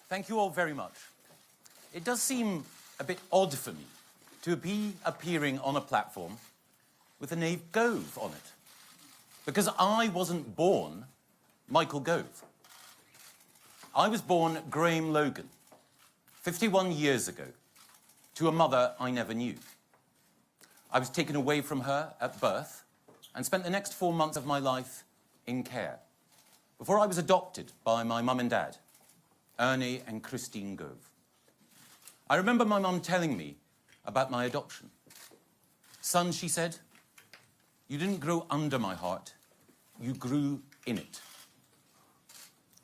Thank you all very much. It does seem a bit odd for me to be appearing on a platform with the name Gove on it, because I wasn't born Michael Gove. I was born Graham Logan, 51 years ago, to a mother I never knew. I was taken away from her at birth and spent the next 4 months of my life in care, before I was adopted by my mum and dad, Ernie and Christine Gove. I remember my mum telling me about my adoption. "Son," she said, "you didn't grow under my heart, you grew in it."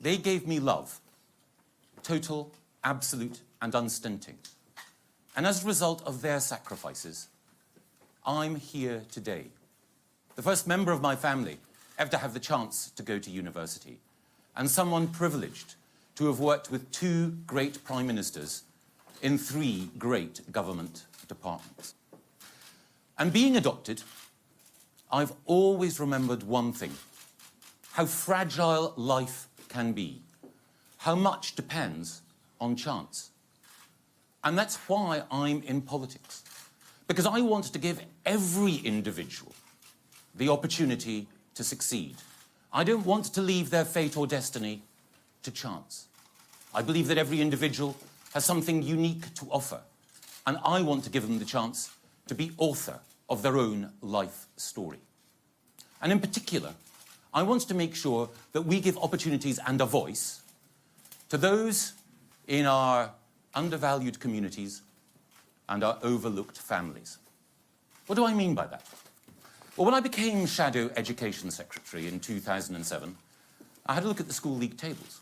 They gave me love, total, absolute, and unstinting. And as a result of their sacrifices, I'm here today, the first member of my family ever to have the chance to go to university, and someone privileged to have worked with 2 great prime ministers in 3 great government departments. And being adopted, I've always remembered one thing: how fragile life can be, how much depends on chance. And that's why I'm in politics, because I want to give every individual the opportunity to succeed. I don't want to leave their fate or destiny to chance. I believe that every individual has something unique to offer, and I want to give them the chance to be author of their own life story. And in particular, I want to make sure that we give opportunities and a voice to those in our undervalued communities and our overlooked families. What do I mean by that? Well, when I became Shadow Education Secretary in 2007, I had a look at the school league tables.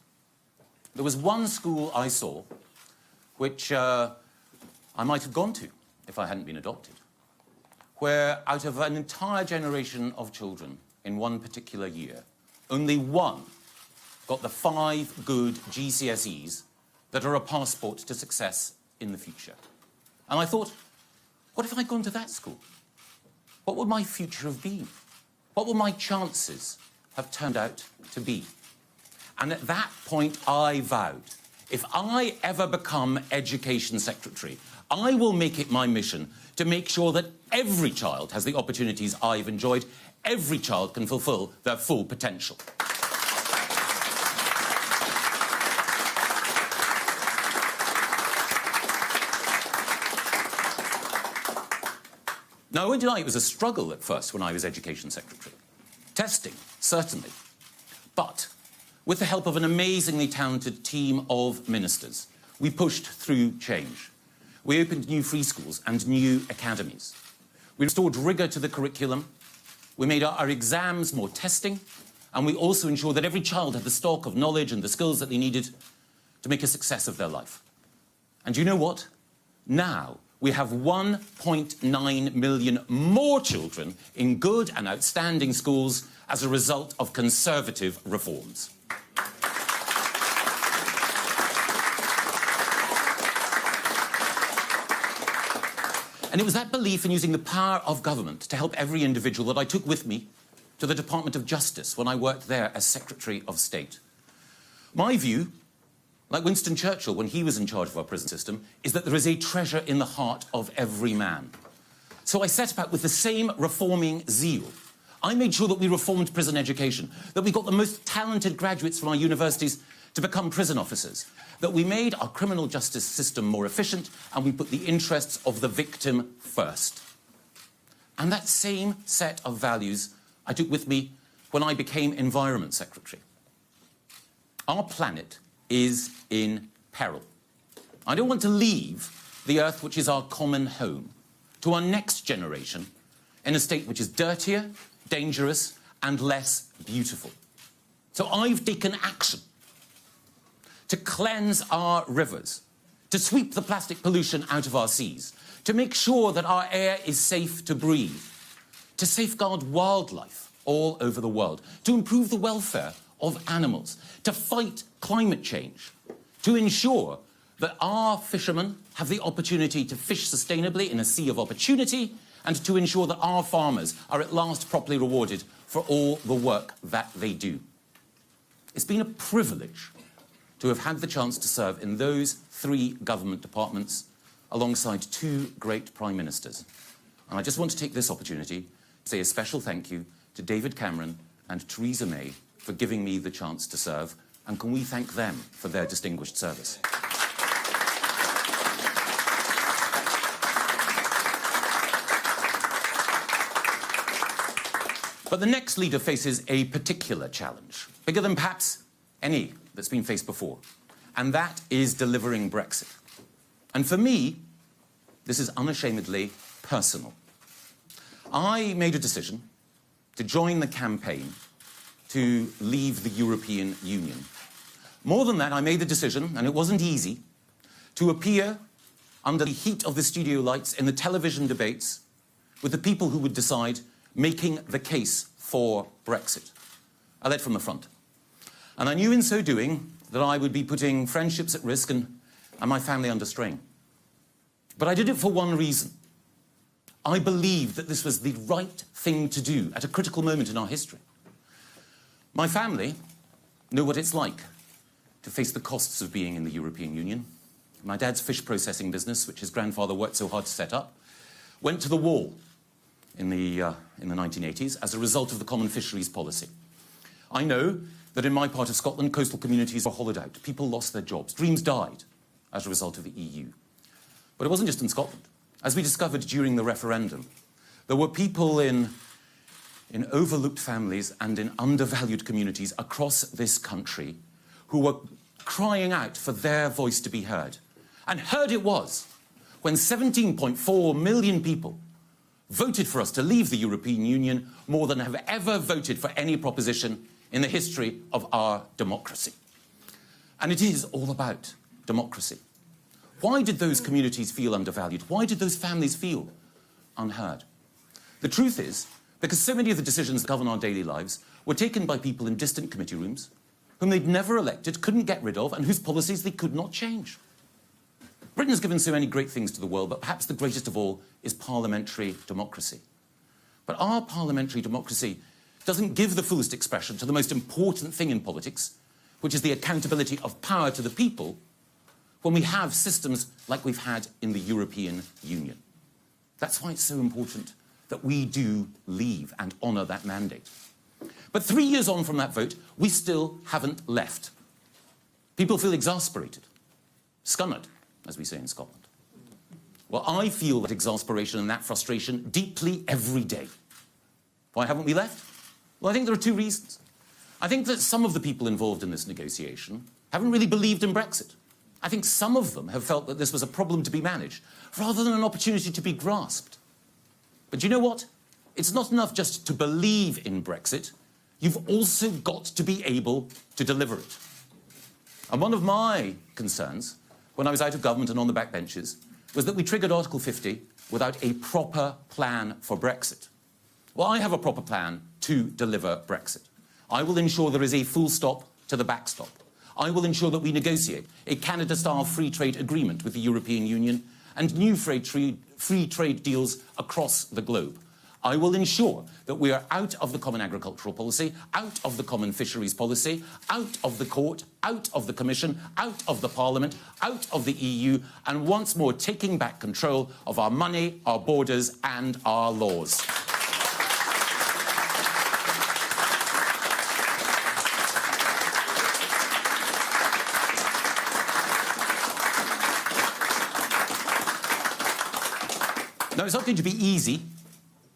There was one school I saw which I might have gone to if I hadn't been adopted, where out of an entire generation of children in one particular year, only one got the 5 good GCSEs that are a passport to success in the future. And I thought, what if I'd gone to that school? What would my future have been? What would my chances have turned out to be? And at that point, I vowed, if I ever become Education Secretary, I will make it my mission to make sure that every child has the opportunities I've enjoyed. Every child can fulfil their full potential. Now, I won't deny it was a struggle at first when I was Education Secretary. Testing, certainly. But with the help of an amazingly talented team of ministers, we pushed through change. We opened new free schools and new academies. We restored rigour to the curriculum. We made our exams more testing. And we also ensured that every child had the stock of knowledge and the skills that they needed to make a success of their life. And you know what? Now we have 1.9 million more children in good and outstanding schools as a result of Conservative reforms. And it was that belief in using the power of government to help every individual that I took with me to the Department of Justice when I worked there as Secretary of State. My view, like Winston Churchill when he was in charge of our prison system, is that there is a treasure in the heart of every man. So I set about with the same reforming zeal. I made sure that we reformed prison education, that we got the most talented graduates from our universities to become prison officers, that we made our criminal justice system more efficient, and we put the interests of the victim first. And that same set of values I took with me when I became Environment Secretary. Our planet is in peril. I don't want to leave the Earth, which is our common home, to our next generation in a state which is dirtier, dangerous, and less beautiful. So I've taken action to cleanse our rivers, to sweep the plastic pollution out of our seas, to make sure that our air is safe to breathe, to safeguard wildlife all over the world, to improve the welfare of animals, to fight climate change, to ensure that our fishermen have the opportunity to fish sustainably in a sea of opportunity, and to ensure that our farmers are at last properly rewarded for all the work that they do. It's been a privilege to have had the chance to serve in those 3 government departments alongside 2 great Prime Ministers. And I just want to take this opportunity to say a special thank you to David Cameron and Theresa May for giving me the chance to serve, and can we thank them for their distinguished service. But the next leader faces a particular challenge, bigger than perhaps any that's been faced before, and that is delivering Brexit. And for me, this is unashamedly personal. I made a decision to join the campaign to leave the European Union. More than that, I made the decision, and it wasn't easy, to appear under the heat of the studio lights in the television debates with the people who would decide making the case for Brexit. I led from the front. And I knew in so doing that I would be putting friendships at risk and my family under strain. But I did it for one reason. I believed that this was the right thing to do at a critical moment in our history. My family know what it's like to face the costs of being in the European Union. My dad's fish processing business, which his grandfather worked so hard to set up, went to the wall in the 1980s as a result of the common fisheries policy. I know that in my part of Scotland, coastal communities were hollowed out. People lost their jobs. Dreams died as a result of the EU. But it wasn't just in Scotland. As we discovered during the referendum, there were people in overlooked families and in undervalued communities across this country who were crying out for their voice to be heard. And heard it was when 17.4 million people voted for us to leave the European Union, more than have ever voted for any proposition in the history of our democracy. And it is all about democracy. Why did those communities feel undervalued? Why did those families feel unheard? The truth is, because so many of the decisions that govern our daily lives were taken by people in distant committee rooms, whom they'd never elected, couldn't get rid of, and whose policies they could not change. Britain has given so many great things to the world, but perhaps the greatest of all is parliamentary democracy. But our parliamentary democracy doesn't give the fullest expression to the most important thing in politics, which is the accountability of power to the people, when we have systems like we've had in the European Union. That's why it's so important that we do leave and honour that mandate. But 3 years on from that vote, we still haven't left. People feel exasperated, scunnered, as we say in Scotland. Well, I feel that exasperation and that frustration deeply every day. Why haven't we left? Well, I think there are 2 reasons. I think that some of the people involved in this negotiation haven't really believed in Brexit. I think some of them have felt that this was a problem to be managed, rather than an opportunity to be grasped. But you know what? It's not enough just to believe in Brexit. You've also got to be able to deliver it. And one of my concerns, when I was out of government and on the backbenches, was that we triggered Article 50 without a proper plan for Brexit. Well, I have a proper plan to deliver Brexit. I will ensure there is a full stop to the backstop. I will ensure that we negotiate a Canada-style free trade agreement with the European Union and new free trade deals across the globe. I will ensure that we are out of the common agricultural policy, out of the common fisheries policy, out of the court, out of the Commission, out of the Parliament, out of the EU, and once more taking back control of our money, our borders, and our laws. Now, it's not going to be easy.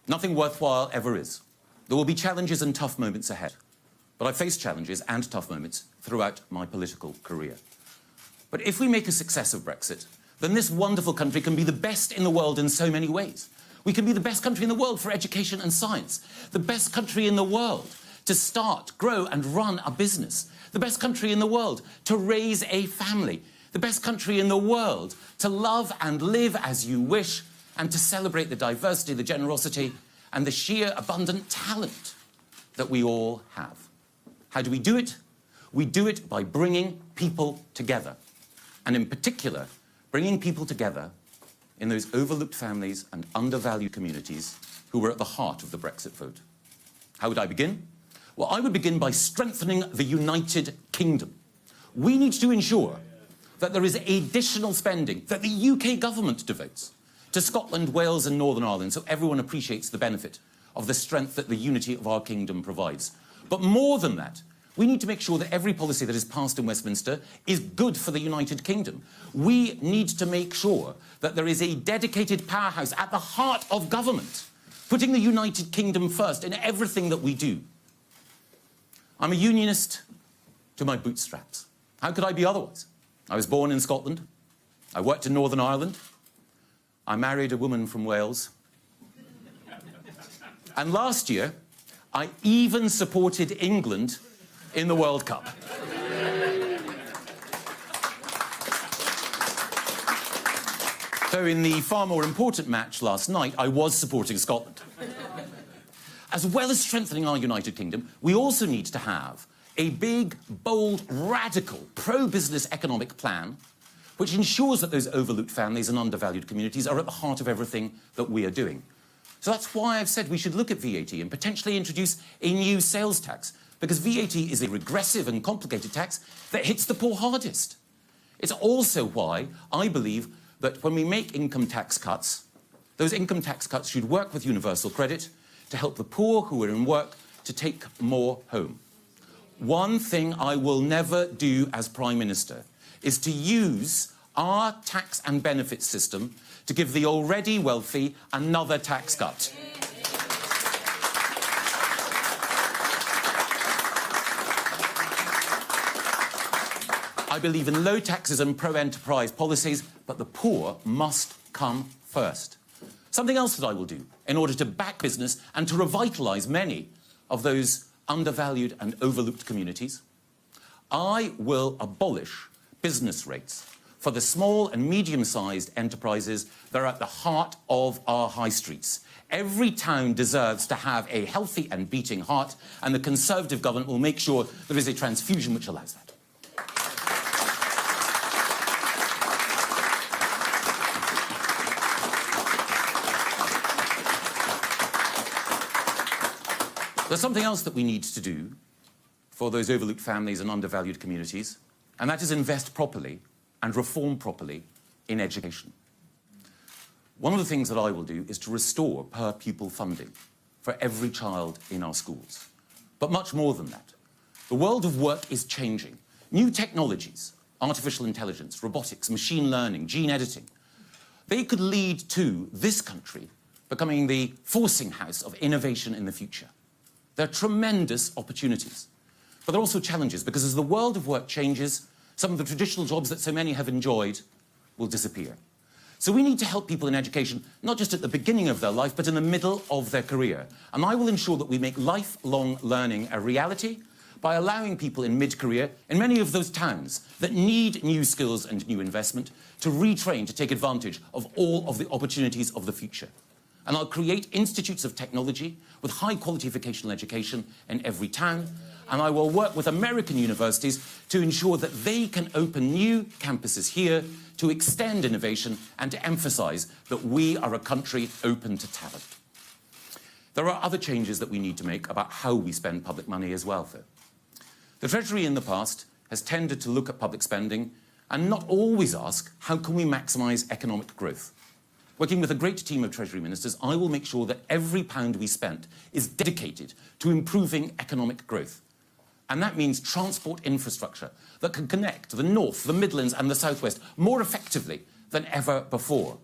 Nothing worthwhile ever is. There will be challenges and tough moments ahead. But I've faced challenges and tough moments throughout my political career. But if we make a success of Brexit, then this wonderful country can be the best in the world in so many ways. We can be the best country in the world for education and science, the best country in the world to start, grow and run a business, the best country in the world to raise a family, the best country in the world to love and live as you wish, and to celebrate the diversity, the generosity, and the sheer abundant talent that we all have. How do we do it? We do it by bringing people together, and in particular, bringing people together in those overlooked families and undervalued communities who were at the heart of the Brexit vote. How would I begin? Well, I would begin by strengthening the United Kingdom. We need to ensure that there is additional spending that the UK government devotes to Scotland, Wales and Northern Ireland, so everyone appreciates the benefit of the strength that the unity of our kingdom provides. But more than that, we need to make sure that every policy that is passed in Westminster is good for the United Kingdom. We need to make sure that there is a dedicated powerhouse at the heart of government, putting the United Kingdom first in everything that we do. I'm a unionist to my bootstraps. How could I be otherwise? I was born in Scotland. I worked in Northern Ireland. I married a woman from Wales. And last year, I even supported England in the World Cup. So in the far more important match last night, I was supporting Scotland. As well as strengthening our United Kingdom, we also need to have a big, bold, radical, pro-business economic plan which ensures that those overlooked families and undervalued communities are at the heart of everything that we are doing. So that's why I've said we should look at VAT and potentially introduce a new sales tax, because VAT is a regressive and complicated tax that hits the poor hardest. It's also why I believe that when we make income tax cuts, those income tax cuts should work with universal credit to help the poor who are in work to take more home. One thing I will never do as Prime Minister is to use our tax and benefits system to give the already wealthy another tax cut. I believe in low taxes and pro-enterprise policies, but the poor must come first. Something else that I will do in order to back business and to revitalise many of those undervalued and overlooked communities, I will abolish business rates for the small and medium-sized enterprises that are at the heart of our high streets. Every town deserves to have a healthy and beating heart, and the Conservative government will make sure there is a transfusion which allows that. There's something else that we need to do for those overlooked families and undervalued communities, and that is invest properly and reform properly in education. One of the things that I will do is to restore per-pupil funding for every child in our schools. But much more than that. The world of work is changing. New technologies, artificial intelligence, robotics, machine learning, gene editing, they could lead to this country becoming the forcing house of innovation in the future. There are tremendous opportunities, but there are also challenges, because as the world of work changes, some of the traditional jobs that so many have enjoyed will disappear. So we need to help people in education, not just at the beginning of their life, but in the middle of their career. And I will ensure that we make lifelong learning a reality by allowing people in mid-career, in many of those towns that need new skills and new investment, to retrain to take advantage of all of the opportunities of the future. And I'll create institutes of technology with high-quality vocational education in every town, and I will work with American universities to ensure that they can open new campuses here to extend innovation and to emphasise that we are a country open to talent. There are other changes that we need to make about how we spend public money as well, though. The Treasury in the past has tended to look at public spending and not always ask, how can we maximise economic growth? Working with a great team of Treasury ministers, I will make sure that every pound we spent is dedicated to improving economic growth. And that means transport infrastructure that can connect the North, the Midlands and the South West more effectively than ever before.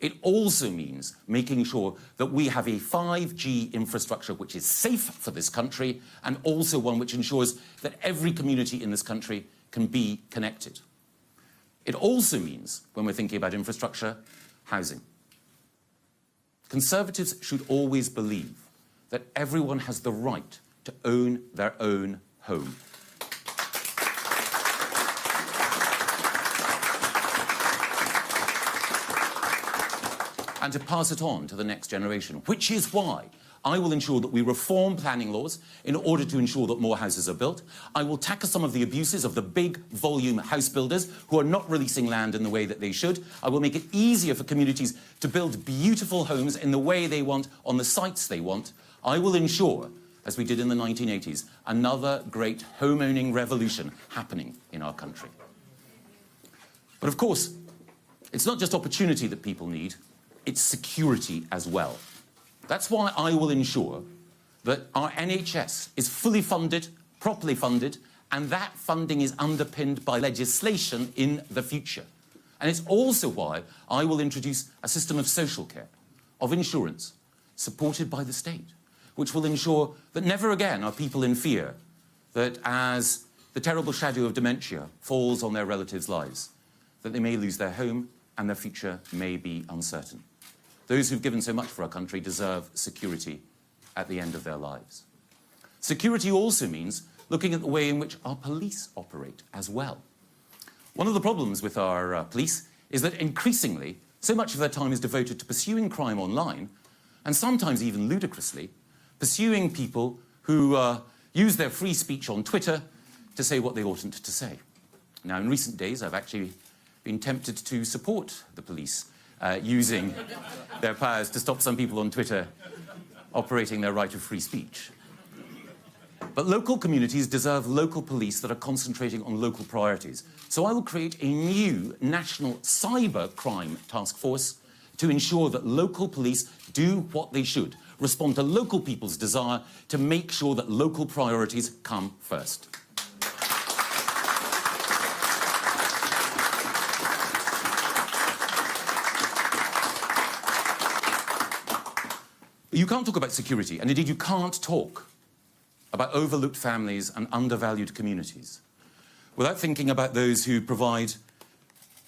It also means making sure that we have a 5G infrastructure which is safe for this country, and also one which ensures that every community in this country can be connected. It also means, when we're thinking about infrastructure, housing. Conservatives should always believe that everyone has the right to own their own home. And to pass it on to the next generation, which is why I will ensure that we reform planning laws in order to ensure that more houses are built. I will tackle some of the abuses of the big volume house builders who are not releasing land in the way that they should. I will make it easier for communities to build beautiful homes in the way they want, on the sites they want. I will ensure as we did in the 1980s, another great home-owning revolution happening in our country. But of course, it's not just opportunity that people need, it's security as well. That's why I will ensure that our NHS is fully funded, properly funded, and that funding is underpinned by legislation in the future. And it's also why I will introduce a system of social care, of insurance, supported by the state, which will ensure that never again are people in fear that as the terrible shadow of dementia falls on their relatives' lives, that they may lose their home and their future may be uncertain. Those who've given so much for our country deserve security at the end of their lives. Security also means looking at the way in which our police operate as well. One of the problems with our police is that increasingly, so much of their time is devoted to pursuing crime online, and sometimes even ludicrously, pursuing people who use their free speech on Twitter to say what they oughtn't to say. Now, in recent days, I've actually been tempted to support the police using their powers to stop some people on Twitter operating their right of free speech. But local communities deserve local police that are concentrating on local priorities. So I will create a new national cyber crime task force to ensure that local police do what they should, respond to local people's desire to make sure that local priorities come first. You can't talk about security, and indeed you can't talk about overlooked families and undervalued communities without thinking about those who provide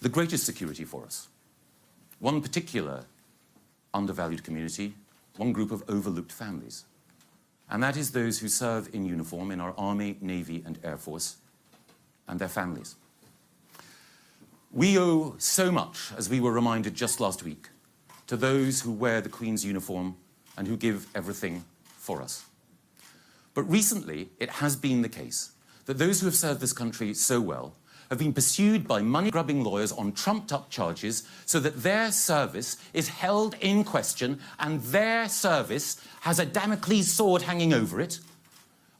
the greatest security for us. One particular undervalued community, one group of overlooked families, and that is those who serve in uniform in our Army, Navy and Air Force and their families. We owe so much, as we were reminded just last week, to those who wear the Queen's uniform and who give everything for us. But recently, it has been the case that those who have served this country so well have been pursued by money-grubbing lawyers on trumped-up charges so that their service is held in question and their service has a Damocles sword hanging over it.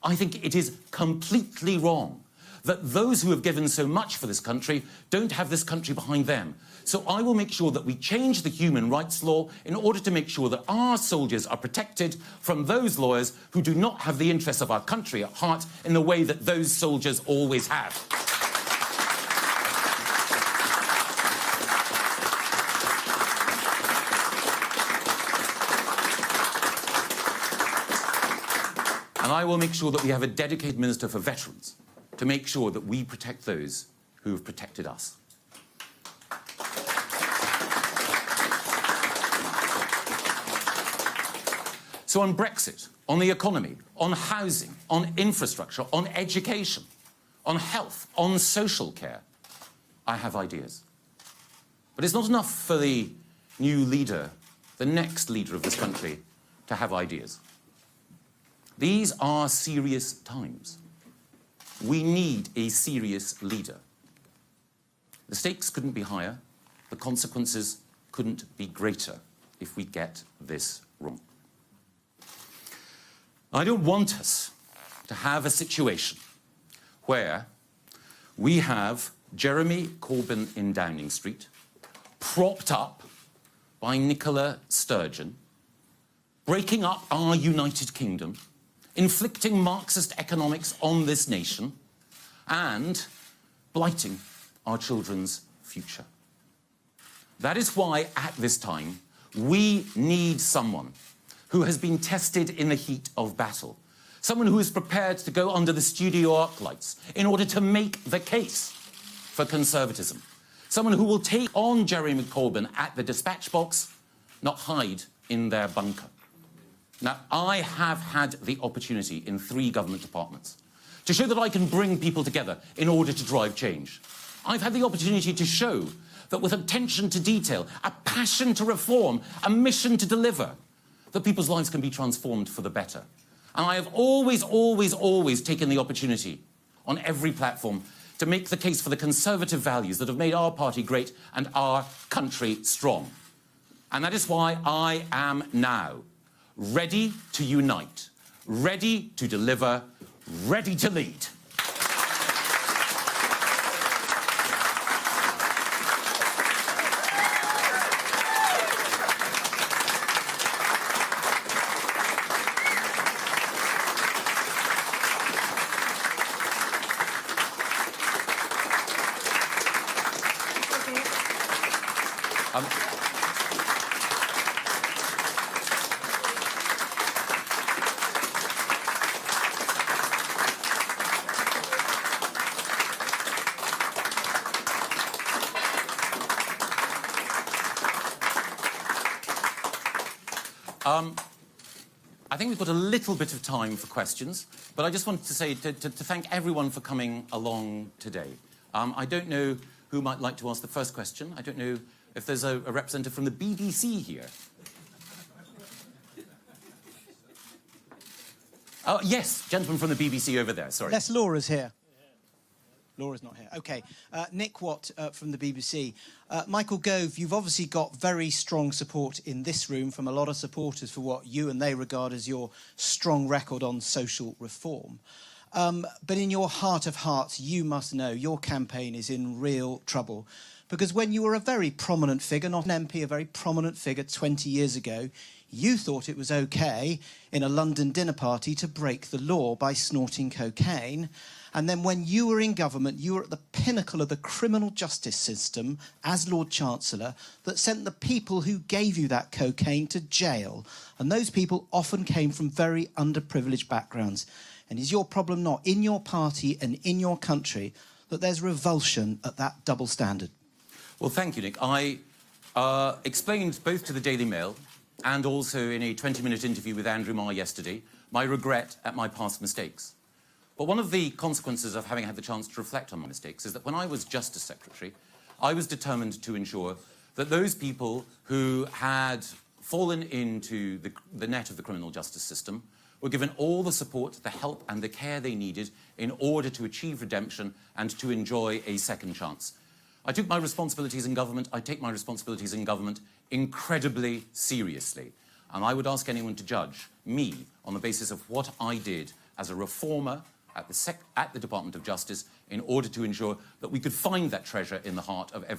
I think it is completely wrong that those who have given so much for this country don't have this country behind them. So I will make sure that we change the human rights law in order to make sure that our soldiers are protected from those lawyers who do not have the interests of our country at heart in the way that those soldiers always have. And I will make sure that we have a dedicated Minister for Veterans to make sure that we protect those who have protected us. So on Brexit, on the economy, on housing, on infrastructure, on education, on health, on social care, I have ideas. But it's not enough for the new leader, the next leader of this country, to have ideas. These are serious times. We need a serious leader. The stakes couldn't be higher, the consequences couldn't be greater if we get this wrong. I don't want us to have a situation where we have Jeremy Corbyn in Downing Street, propped up by Nicola Sturgeon, breaking up our United Kingdom, inflicting Marxist economics on this nation, and blighting our children's future. That is why, at this time, we need someone who has been tested in the heat of battle, someone who is prepared to go under the studio arc lights in order to make the case for conservatism, someone who will take on Jeremy Corbyn at the dispatch box, not hide in their bunker. Now, I have had the opportunity in 3 government departments to show that I can bring people together in order to drive change. I've had the opportunity to show that with attention to detail, a passion to reform, a mission to deliver, that people's lives can be transformed for the better. And I have always, always, always taken the opportunity on every platform to make the case for the conservative values that have made our party great and our country strong. And that is why I am now ready to unite, ready to deliver, ready to lead. I think we've got a little bit of time for questions, but I just wanted to say to thank everyone for coming along today. I don't know who might like to ask the first question. I don't know if there's a representative from the BBC here. Oh, yes, gentleman from the BBC over there, sorry. Yes, Laura's here. Laura's not here. OK. Nick Watt from the BBC. Michael Gove, you've obviously got very strong support in this room from a lot of supporters for what you and they regard as your strong record on social reform. But in your heart of hearts, you must know your campaign is in real trouble. Because when you were a very prominent figure, not an MP, a very prominent figure 20 years ago, you thought it was OK in a London dinner party to break the law by snorting cocaine. And then when you were in government, you were at the pinnacle of the criminal justice system as Lord Chancellor that sent the people who gave you that cocaine to jail. And those people often came from very underprivileged backgrounds. And is your problem not in your party and in your country that there's revulsion at that double standard? Well, thank you, Nick. I explained both to the Daily Mail and also in a 20-minute interview with Andrew Marr yesterday my regret at my past mistakes. But one of the consequences of having had the chance to reflect on my mistakes is that when I was Justice Secretary, I was determined to ensure that those people who had fallen into the net of the criminal justice system were given all the support, the help and the care they needed in order to achieve redemption and to enjoy a second chance. I took my responsibilities in government, I take my responsibilities in government incredibly seriously. And I would ask anyone to judge me on the basis of what I did as a reformer at the Department of Justice in order to ensure that we could find that treasure in the heart of every